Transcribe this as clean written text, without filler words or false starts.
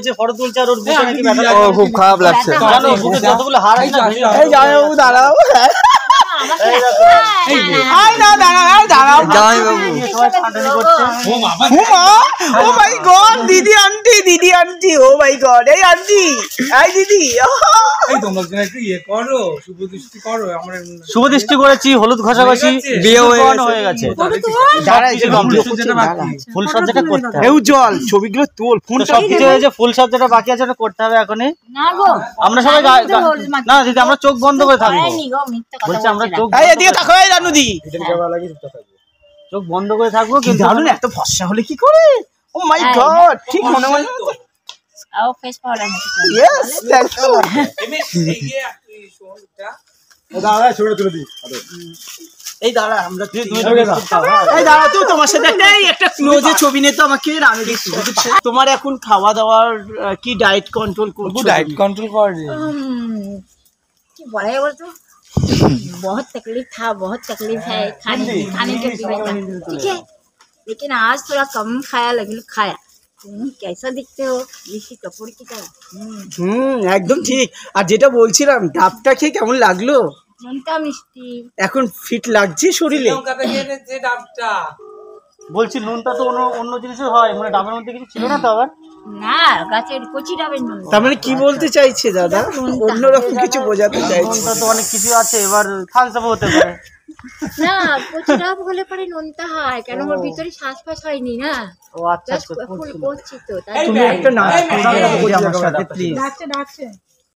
বলছে ফটো তুলছে আর ওর বুকে নাকি ব্যথা। ও খুব খারাপ লাগছে জানো বুকে যতগুলো হাড় আছে না। এই জামাইবাবু দাঁড়াও আই না দাঁড়াও জামাইবাবু সবাই ছাঁটানি করছে। ও মাই গড দিদি আন্টি ও মাই গড এই আন্টি এই দিদি এই তোমরা একটু ইয়ে করো, শুভদৃষ্টি করো। আমরা শুভদৃষ্টি করেছি, হলুদ ঘষাঘষি, বিয়ে হয়ে গেছে। ফুল সজ্জাটা করতে হবে। হেউ জল ছবিগুলো তোল ফোন সবকিছু হয়েছে, ফুল সজ্জাটা বাকি আছে, ওটা করতে হবে এখনই। আমরা সবাই না দিদি আমরা চোখ বন্ধ করে থাকবো, বলছি আমরা চোখ এদিকে তাকো এই রানুদি চোখ বন্ধ করে থাকবো। কিন্তু জানুন এত ফর্সা হলে কি করে? ও মাই গড ঠিক মনে মনে आओ फेस पाउडर में ইয়েস থ্যাংক ইউ এই দাঁড়া আমরা এই দাঁড়া তুই তোমার সাথে একটা ক্লোজে ছবি নিতে আমাকে রানুদি তোমার এখন খাওয়া দাওয়ার কি ডায়েট কন্ট্রোল করছো? ডায়েট কন্ট্রোল কর कि बड़ा है वो तो बहुत तकलीफ था, बहुत तकलीफ है खाने के पीने का, ठीक है। लेकिन आज थोड़ा कम खाया, लेकिन खाया। तुम कैसा दिखते हो ऋषि कपूर की तरह। একদম ঠিক। আর যেটা বলছিলাম ডাবটা খেয়ে কেমন লাগলো? নুনটা মিষ্টি এখন ফিট লাগছে শরীরে? বলছি নুনটা তো অন্য জিনিসের হয়, মানে ডাবের মধ্যে কিছু ছিল না তো আবার? না গাছের কচি ডাবের নুন। তার মানে কি বলতে চাইছে দাদা? অন্যরকম কিছু বোঝাতে চাইছে। নুনটা তো অনেক কিছু আছে, এবার থামসাপ হতে পারে না কচি ডাব হলে পরে নুনটা হয়, কেন ওর ভিতরে শ্বাস হয়নি না। ও আচ্ছা ফুল করছি তো তাই। তুমি একটা নাচ করো আমার সাথে প্লিজ। ডাকছে